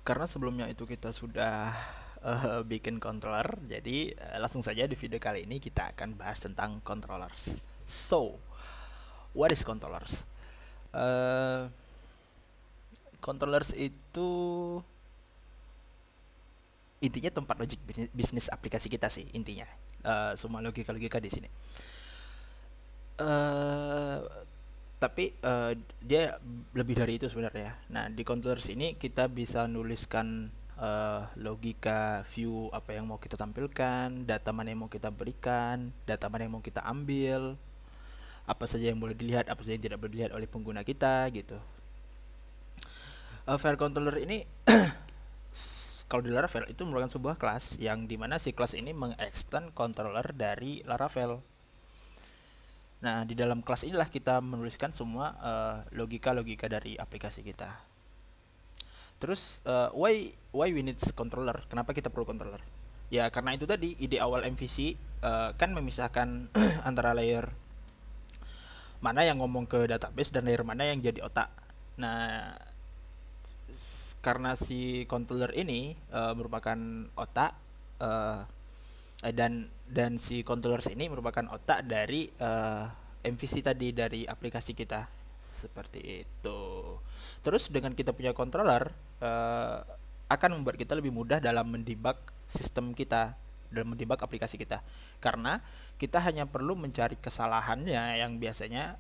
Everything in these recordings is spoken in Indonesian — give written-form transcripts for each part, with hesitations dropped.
Karena sebelumnya itu kita sudah bikin controller, jadi langsung saja di video kali ini kita akan bahas tentang controllers. So, what is controllers? Uh, Controllers itu intinya tempat logic bisnis aplikasi kita sih intinya. Semua logika-logika di sini. Eh tapi dia lebih dari itu sebenarnya. Nah, di controllers ini kita bisa nuliskan logika view apa yang mau kita tampilkan, data mana yang mau kita berikan, data mana yang mau kita ambil, apa saja yang boleh dilihat, apa saja yang tidak boleh dilihat oleh pengguna kita gitu. File controller ini kalau di Laravel itu merupakan sebuah kelas yang dimana si kelas ini mengextend controller dari Laravel. Nah, di dalam kelas inilah kita menuliskan semua logika-logika dari aplikasi kita. Terus why we need controller? Kenapa kita perlu controller? Ya karena itu tadi ide awal MVC kan memisahkan antara layer mana yang ngomong ke database dan layer mana yang jadi otak. Nah, karena si controller ini merupakan otak uh, dan si controllers ini merupakan otak dari MVC tadi dari aplikasi kita seperti itu. Terus dengan kita punya controller akan membuat kita lebih mudah dalam mendebug sistem kita, dalam mendebug aplikasi kita, karena kita hanya perlu mencari kesalahannya yang biasanya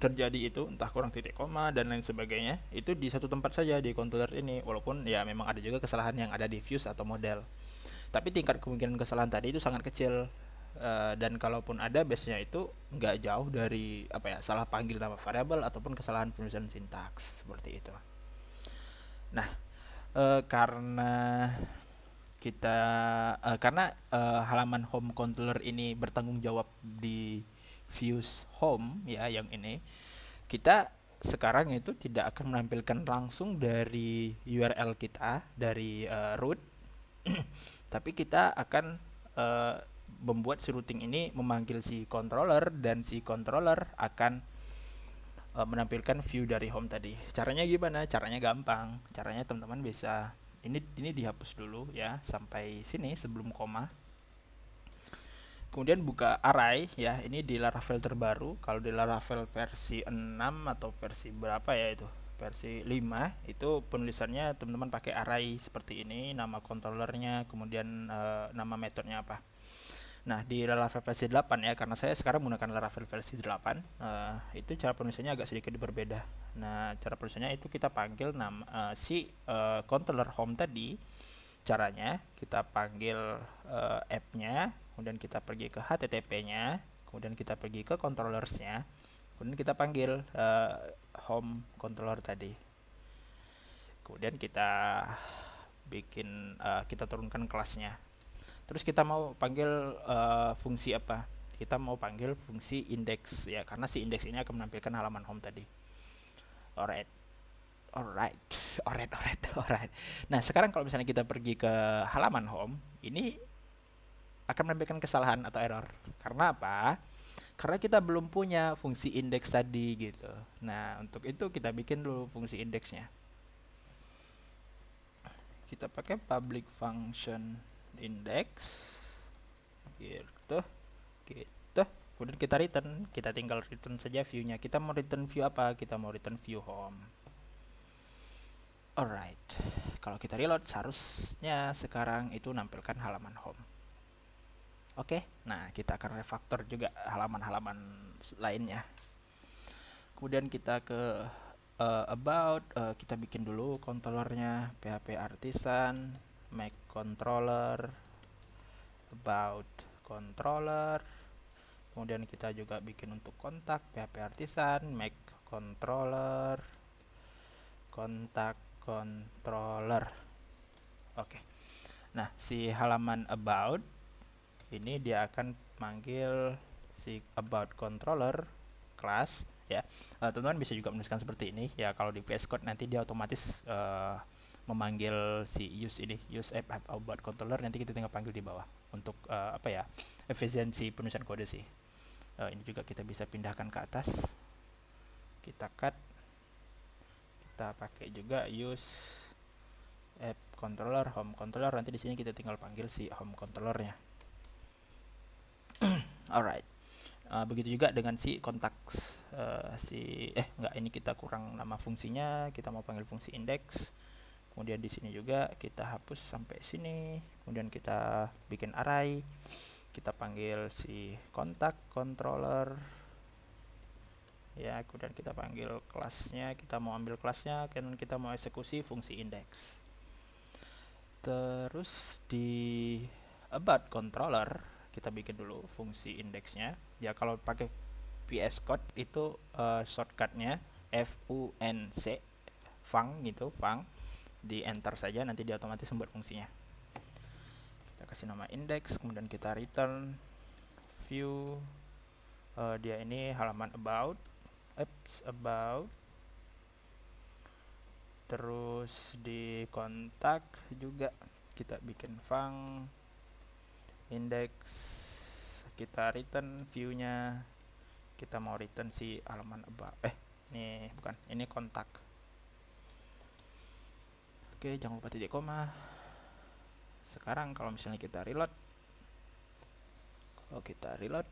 terjadi itu entah kurang titik koma dan lain sebagainya itu di satu tempat saja di controller ini, walaupun ya memang ada juga kesalahan yang ada di views atau model, tapi tingkat kemungkinan kesalahan tadi itu sangat kecil. Dan kalaupun ada biasanya itu nggak jauh dari apa ya, salah panggil nama variabel ataupun kesalahan penulisan sintaks seperti itu. Nah, karena kita halaman home controller ini bertanggung jawab di views home ya yang ini, kita sekarang itu tidak akan menampilkan langsung dari URL kita dari root tapi kita akan uh, membuat si routing ini memanggil si controller dan si controller akan menampilkan view dari home tadi. Caranya gimana? Caranya gampang. Caranya teman-teman bisa ini dihapus dulu ya sampai sini sebelum koma. Kemudian buka array ya. Ini di Laravel terbaru. Kalau di Laravel versi 6 atau versi berapa ya itu? Versi 5 itu penulisannya teman-teman pakai array seperti ini, nama controllernya, kemudian nama metodenya apa. Nah, di Laravel versi 8 ya, karena saya sekarang menggunakan Laravel versi 8, itu cara penulisannya agak sedikit berbeda. Nah, cara penulisannya itu kita panggil nama si controller home tadi. Caranya kita panggil app-nya, kemudian kita pergi ke HTTP-nya, kemudian kita pergi ke controllers-nya, kemudian kita panggil home controller tadi. Kemudian kita bikin kita turunkan kelasnya. Terus kita mau panggil fungsi apa? Kita mau panggil fungsi index ya, karena si index ini akan menampilkan halaman home tadi. Alright, alright, alright. Nah, sekarang kalau misalnya kita pergi ke halaman home, ini akan menampilkan kesalahan atau error. Karena apa? Karena kita belum punya fungsi index tadi gitu. Nah, untuk itu kita bikin dulu fungsi indeksnya. Kita pakai public function index gitu gitu, kemudian kita return, kita tinggal return saja view-nya. Kita mau return view apa? Kita mau return view home. Alright, kalau kita reload seharusnya sekarang itu nampilkan halaman home. Oke, nah kita akan refactor juga halaman-halaman lainnya. Kemudian kita ke about, kita bikin dulu controllernya, php artisan make controller about controller. Kemudian kita juga bikin untuk kontak php artisan make controller kontak controller. Oke. Nah, si halaman about ini dia akan manggil si about controller class ya. Teman-teman bisa juga menuliskan seperti ini ya. Kalau di VS Code nanti dia otomatis memanggil si use app about controller, nanti kita tinggal panggil di bawah untuk apa ya, efisiensi penulisan kode sih. Ini juga kita bisa pindahkan ke atas, kita cut, kita pakai juga use app controller, home controller. Nanti di sini kita tinggal panggil si home controllernya. Alright. Begitu juga dengan si kontak enggak, ini kita kurang nama fungsinya, kita mau panggil fungsi index. Kemudian di sini juga kita hapus sampai sini. Kemudian kita bikin array. Kita panggil si kontak controller. Ya, kemudian kita panggil kelasnya, kita mau ambil kelasnya, kemudian kita mau eksekusi fungsi index. Terus di about controller kita bikin dulu fungsi indexnya. Ya, kalau pakai VS Code itu shortcutnya func, func gitu, func, di enter saja, nanti dia otomatis membuat fungsinya. Kita kasih nama index, kemudian kita return view, dia ini halaman about, about. Terus di kontak juga kita bikin func index, kita return view-nya, kita mau return si halaman about, ini bukan, ini kontak. Oke, jangan lupa titik koma. Sekarang kalau misalnya kita reload, kalau kita reload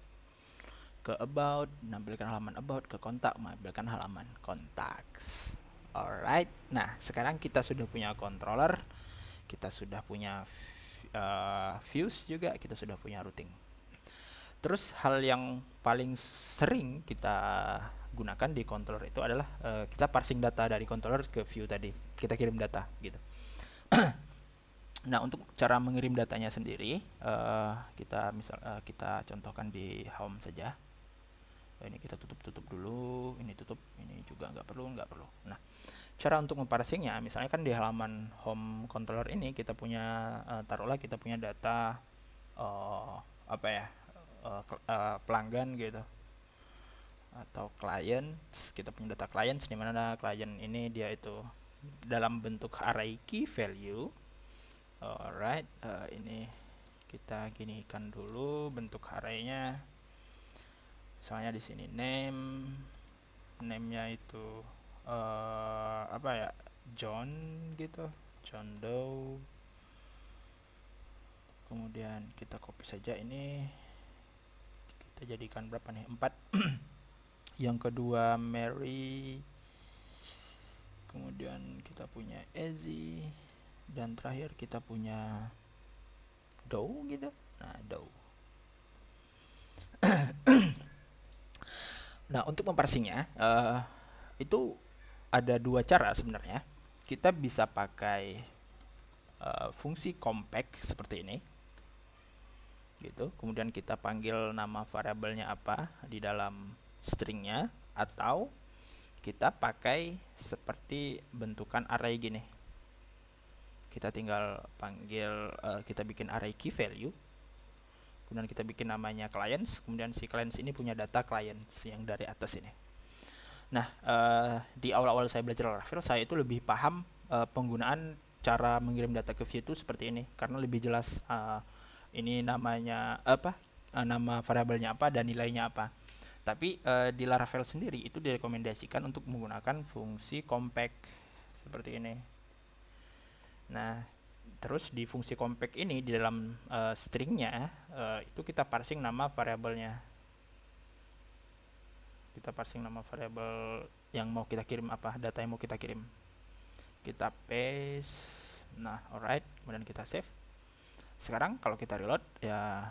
ke about, menampilkan halaman about, ke kontak, menampilkan halaman contacts. Alright, nah sekarang kita sudah punya controller, kita sudah punya views juga, kita sudah punya routing. Terus hal yang paling sering kita gunakan di controller itu adalah kita parsing data dari controller ke view tadi, kita kirim data gitu. Nah, untuk cara mengirim datanya sendiri, kita contohkan di home saja. Ini kita tutup dulu, ini tutup, ini juga nggak perlu. Nah, cara untuk memparsingnya, misalnya kan di halaman home controller ini kita punya, taruhlah kita punya data pelanggan gitu, atau clients. Kita punya data clients, di mana client ini dia itu dalam bentuk array key value. Alright, ini kita ginikan dulu bentuk arraynya. Misalnya di sini name-nya itu John gitu, John Doe. Kemudian kita copy saja ini, kita jadikan berapa nih, 4. Yang kedua Mary, kemudian kita punya Ezzy, dan terakhir kita punya Doe gitu. Nah, Doe. Nah, untuk memparsingnya itu ada 2 cara sebenarnya. Kita bisa pakai fungsi compact seperti ini gitu, kemudian kita panggil nama variabelnya apa di dalam stringnya, atau kita pakai seperti bentukan array gini. Kita tinggal panggil, kita bikin array key value, kemudian kita bikin namanya clients, kemudian si clients ini punya data clients yang dari atas ini. Nah, di awal-awal saya belajar Laravel, saya itu lebih paham penggunaan cara mengirim data ke view itu seperti ini, karena lebih jelas ini namanya apa, nama variabelnya apa dan nilainya apa. Tapi di Laravel sendiri itu direkomendasikan untuk menggunakan fungsi compact seperti ini. Nah, terus di fungsi compact ini di dalam stringnya itu kita parsing nama variabelnya. Kita parsing nama variabel yang mau kita kirim apa, data yang mau kita kirim. Kita paste. Nah, alright, kemudian kita save. Sekarang kalau kita reload, ya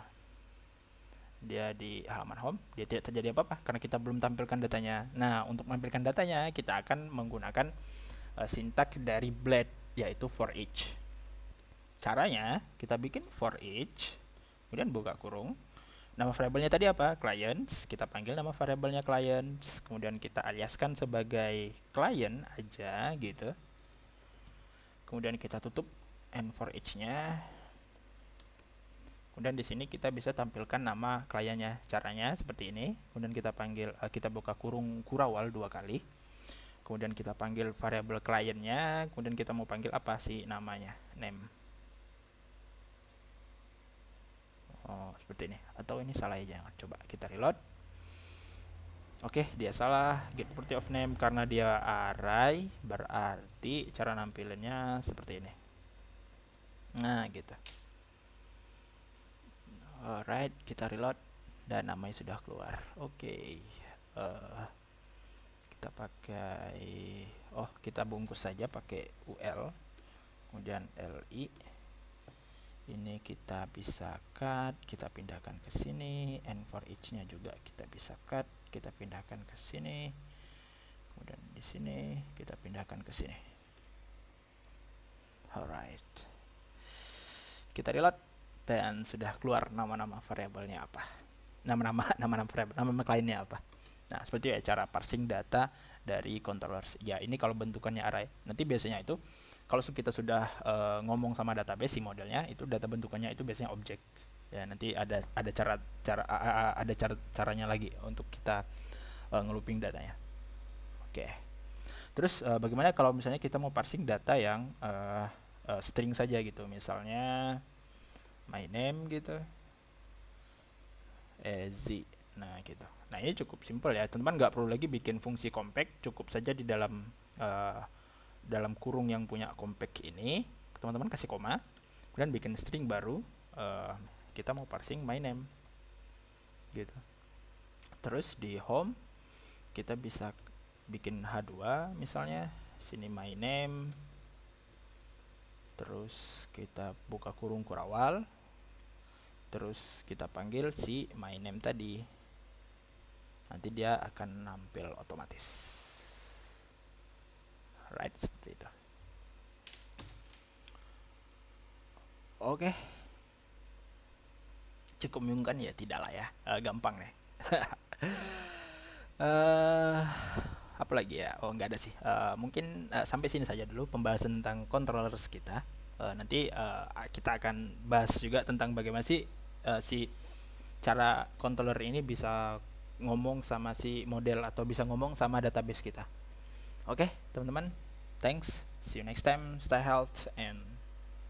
dia di halaman home, dia tidak terjadi apa-apa karena kita belum tampilkan datanya. Nah, untuk menampilkan datanya kita akan menggunakan sintak dari Blade, yaitu for each. Caranya kita bikin for each, kemudian buka kurung. Nama variabelnya tadi apa? Clients. Kita panggil nama variabelnya clients, kemudian kita aliaskan sebagai client aja gitu. Kemudian kita tutup and for each-nya. Kemudian di sini kita bisa tampilkan nama kliennya. Caranya seperti ini. Kemudian kita panggil, kita buka kurung kurawal 2 kali. Kemudian kita panggil variabel kliennya. Kemudian kita mau panggil apa sih namanya? Name. Oh, seperti ini. Atau ini salah aja. Coba kita reload. Oke, dia salah. Get property of name karena dia array, berarti cara nampilinnya seperti ini. Nah, gitu. Alright, kita reload dan namanya sudah keluar. Oke. Kita pakai kita bungkus saja pakai UL, kemudian LI. Ini kita bisa cut, kita pindahkan ke sini, and for each-nya juga kita bisa cut, kita pindahkan ke sini. Kemudian di sini kita pindahkan ke sini. Alright. Kita reload dan sudah keluar nama-nama variabelnya apa. Nama-nama variabel, nama kliennya apa. Nah, seperti ya cara parsing data dari controllers. Ya, ini kalau bentukannya array. Nanti biasanya itu kalau kita sudah ngomong sama database si modelnya, itu data bentukannya itu biasanya objek. Ya, nanti ada caranya lagi untuk kita ngelooping datanya. Oke. Terus bagaimana kalau misalnya kita mau parsing data yang string saja gitu, misalnya my name gitu, z. Nah, gitu. Nah, ini cukup simpel ya. Teman-teman nggak perlu lagi bikin fungsi compact, cukup saja di dalam kurung yang punya compact ini, teman-teman kasih koma, kemudian bikin string baru. Kita mau parsing my name, gitu. Terus di home kita bisa bikin H2 misalnya, sini my name. Terus kita buka kurung kurawal. Terus kita panggil si my name tadi. Nanti dia akan nampil otomatis. Right, seperti itu. Oke. Cukup membingungkan ya? Tidak lah ya. Gampang deh. Apa lagi ya? Oh, nggak ada sih. Mungkin sampai sini saja dulu pembahasan tentang controllers kita. Nanti kita akan bahas juga tentang bagaimana sih si cara controller ini bisa ngomong sama si model atau bisa ngomong sama database kita. Oke, teman-teman. Thanks. See you next time. Stay healthy and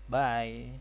bye.